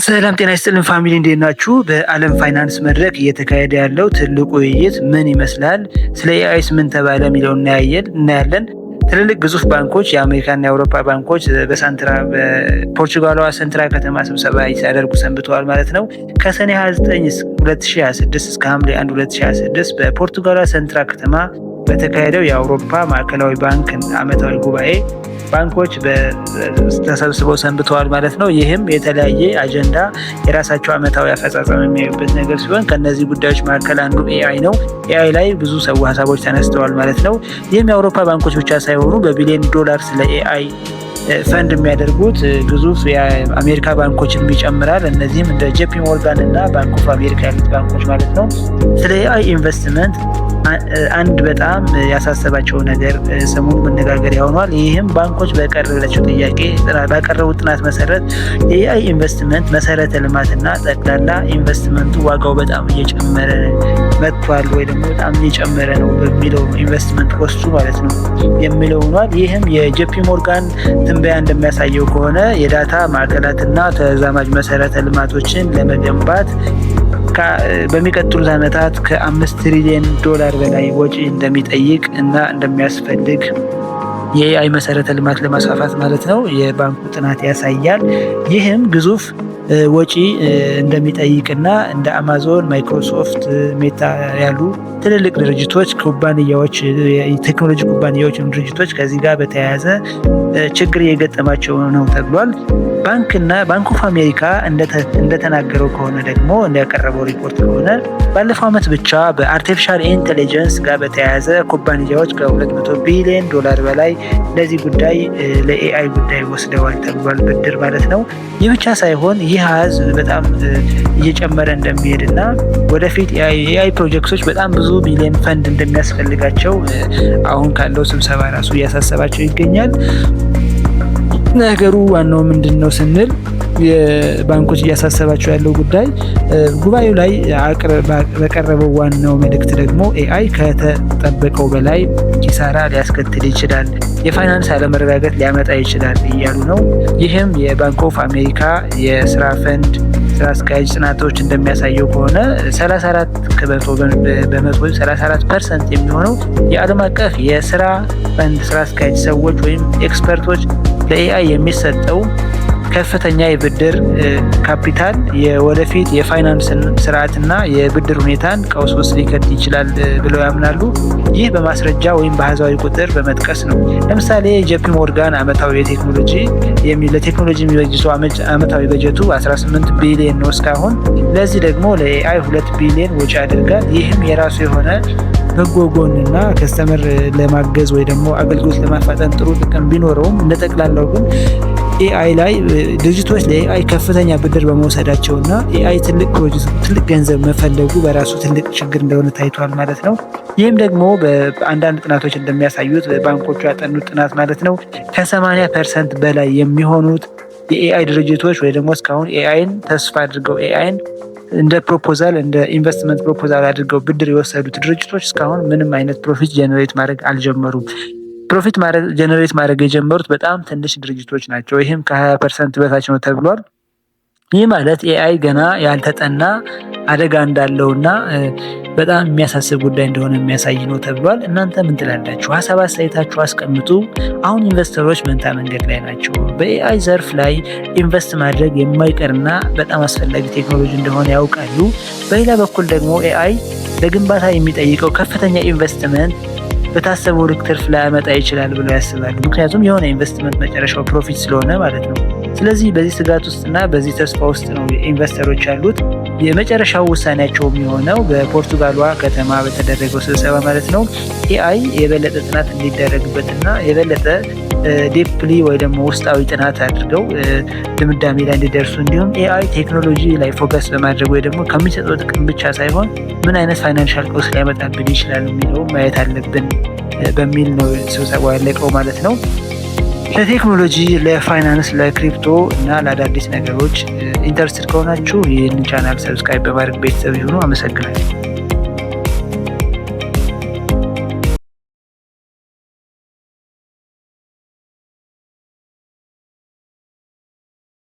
ሰላም ጤና ይስጥልን ፋሚሊ እንዴት ናችሁ? በዓለም ፋይናንስ መድረክ እየተካሄደ ያለው ትልቁ ውይይት ምን ይመስላል? ስለ ኤአይስ ምን ተባለ የሚለውን እናያለን። ትልልቅ ግዙፍ ባንኮች የአሜሪካና የአውሮፓ ባንኮች በፖርቹጋሏ ሰንትራ ከተማ ስብሰባ ሲያደርጉ ሰንብተዋል ማለት ነው። ከሰኔ 29 2026 እስከ ሐምሌ 1 2026 በፖርቱጋሏ ሰንትራ ከተማ በተካሄደው የአውሮፓ ማዕከላዊ ባንክ ዓመታዊ ጉባኤ ባንኮች ተሰብስበው ሰንብተዋል ማለት ነው። ይህም የተለያየ አጀንዳ የራሳቸው ዓመታዊ አፈጻጸም የሚያዩበት ነገር ሲሆን ከነዚህ ጉዳዮች መካከል አንዱ ኤአይ ነው። ኤአይ ላይ ብዙ ሀሳቦች ተነስተዋል ማለት ነው። ይህም የአውሮፓ ባንኮች ብቻ ሳይሆኑ በቢሊዮን ዶላር ስለ ኤአይ ፈንድ የሚያደርጉት ግዙፍ የአሜሪካ ባንኮችን ይጨምራል። እነዚህም እንደ ጄፒ ሞርጋን እና ባንክ ኦፍ አሜሪካ ያሉት ባንኮች ማለት ነው። ስለ ኤአይ ኢንቨስትመንት አንድ በጣም ያሳሰባቸው ነገር ሰሞኑን መነጋገሪያ ሆኗል። ይህም ባንኮች ባቀረቡት ጥናት መሰረት የኤአይ ኢንቨስትመንት መሰረተ ልማትና ጠቅላላ ኢንቨስትመንቱ ዋጋው በጣም እየጨመረ መጥቷል ወይ ደግሞ በጣም እየጨመረ ነው በሚለው ኢንቨስትመንት ኮስቱ ማለት ነው የሚለው ሆኗል። ይህም የጄፒ ሞርጋን ትንበያ እንደሚያሳየው ከሆነ የዳታ ማዕከላትና ተዛማጅ መሰረተ ልማቶችን ለመገንባት በሚቀጥሉት ዓመታት ከ5 ትሪሊዮን ዶላር በላይ ወጪ እንደሚጠይቅ እና እንደሚያስፈልግ የኤአይ መሰረተ ልማት ለማስፋፋት ማለት ነው የባንኩ ጥናት ያሳያል። ይህም ግዙፍ ወጪ እንደሚጠይቅና እንደ አማዞን፣ ማይክሮሶፍት፣ ሜታ ያሉ ትልልቅ ድርጅቶች ኩባንያዎች የቴክኖሎጂ ኩባንያዎች ድርጅቶች ከዚህ ጋር በተያያዘ ችግር እየገጠማቸው ነው ተብሏል። ባንክ ኦፍ አሜሪካ እንደተናገረው ከሆነ ደግሞ እንዲያቀረበው ሪፖርት ከሆነ ባለፈው ዓመት ብቻ በአርቲፊሻል ኢንቴሊጀንስ ጋር በተያያዘ ኩባንያዎች ከ200 ቢሊዮን ዶላር በላይ ለዚህ ጉዳይ ለኤአይ ጉዳይ ወስደዋል ተብሏል፣ ብድር ማለት ነው። ይህ ብቻ ሳይሆን ይህ አሃዝ በጣም እየጨመረ እንደሚሄድና ወደፊት የኤአይ ፕሮጀክቶች በጣም ብዙ ቢሊዮን ፈንድ እንደሚያስፈልጋቸው አሁን ካለው ስብሰባ ራሱ እያሳሰባቸው ይገኛል። ነገሩ ዋናው ምንድን ነው ስንል የባንኮች እያሳሰባቸው ያለው ጉዳይ ጉባኤው ላይ በቀረበው ዋናው መልእክት ደግሞ ኤአይ ከተጠበቀው በላይ ኪሳራ ሊያስከትል ይችላል፣ የፋይናንስ አለመረጋጋት ሊያመጣ ይችላል እያሉ ነው። ይህም የባንክ ኦፍ አሜሪካ የስራ ፈንድ ስራ አስኪያጅ ጥናቶች እንደሚያሳየው ከሆነ 34% የሚሆነው የዓለም አቀፍ የስራ ፈንድ ስራ አስኪያጅ ሰዎች ወይም ኤክስፐርቶች ለኤአይ የሚሰጠው ከፍተኛ የብድር ካፒታል የወደፊት የፋይናንስ ስርዓትና የብድር ሁኔታን ቀውስ ውስጥ ሊከት ይችላል ብለው ያምናሉ። ይህ በማስረጃ ወይም በአሃዛዊ ቁጥር በመጥቀስ ነው። ለምሳሌ ጄፒ ሞርጋን ለቴክኖሎጂ የሚበጅተው ዓመታዊ በጀቱ 18 ቢሊዮን ነው እስካሁን። ለዚህ ደግሞ ለኤአይ 2 ቢሊዮን ወጪ ያደርጋል። ይህም የራሱ የሆነ በጎ ጎንና ከስተመር ለማገዝ ወይ ደግሞ አገልግሎት ለማፋጠን ጥሩ ጥቅም ቢኖረውም እንደጠቅላላው ግን ኤአይ ላይ ድርጅቶች ለኤአይ ከፍተኛ ብድር በመውሰዳቸውና ኤአይ ትልቅ ገንዘብ መፈለጉ በራሱ ትልቅ ችግር እንደሆነ ታይቷል ማለት ነው። ይህም ደግሞ በአንዳንድ ጥናቶች እንደሚያሳዩት ባንኮቹ ያጠኑት ጥናት ማለት ነው ከ80% በላይ የሚሆኑት የኤአይ ድርጅቶች ወይ ደግሞ እስካሁን ኤአይን ተስፋ አድርገው ኤአይን እንደ ፕሮፖዛል እንደ ኢንቨስትመንት ፕሮፖዛል አድርገው ብድር የወሰዱት ድርጅቶች እስካሁን ምንም አይነት ፕሮፊት ጀነሬት ማድረግ አልጀመሩም። ፕሮፊት ጀነሬት ማድረግ የጀመሩት በጣም ትንሽ ድርጅቶች ናቸው። ይህም ከ20% በታች ነው ተብሏል። ይህ ማለት ኤአይ ገና ያልተጠና አደጋ እንዳለውና በጣም የሚያሳስብ ጉዳይ እንደሆነ የሚያሳይ ነው ተብሏል። እናንተ ምን ትላላችሁ? ሀሳብ አስተያየታችሁ አስቀምጡ። አሁን ኢንቨስተሮች መንታ መንገድ ላይ ናቸው። በኤአይ ዘርፍ ላይ ኢንቨስት ማድረግ የማይቀርና በጣም አስፈላጊ ቴክኖሎጂ እንደሆነ ያውቃሉ። በሌላ በኩል ደግሞ ኤአይ ለግንባታ የሚጠይቀው ከፍተኛ ኢንቨስትመንት በታሰበው ልክ ትርፍ ላያመጣ ይችላል ብለው ያስባሉ። ምክንያቱም የሆነ ኢንቨስትመንት መጨረሻው ፕሮፊት ስለሆነ ማለት ነው። ስለዚህ በዚህ ስጋት ውስጥና በዚህ ተስፋ ውስጥ ነው ኢንቨስተሮች ያሉት። የመጨረሻው ውሳኔያቸው የሚሆነው በፖርቱጋሏ ከተማ በተደረገው ስብሰባ ማለት ነው ኤአይ የበለጠ ጥናት እንዲደረግበትና የበለጠ ዲፕሊ ወይ ደግሞ ውስጣዊ ጥናት አድርገው ድምዳሜ ላይ እንዲደርሱ እንዲሁም ኤአይ ቴክኖሎጂ ላይ ፎከስ በማድረግ ወይ ደግሞ ከሚሰጠው ጥቅም ብቻ ሳይሆን ምን አይነት ፋይናንሻል ቀውስ ሊያመጣብን ይችላል የሚለው ማየት አለብን በሚል ነው ስብሰባው ያለቀው ማለት ነው። ለቴክኖሎጂ፣ ለፋይናንስ፣ ለክሪፕቶ እና ለአዳዲስ ነገሮች ኢንተረስትድ ከሆናችሁ ይህንን ቻናል ሰብስክራይብ በማድረግ ቤተሰብ ይሁኑ። አመሰግናለሁ።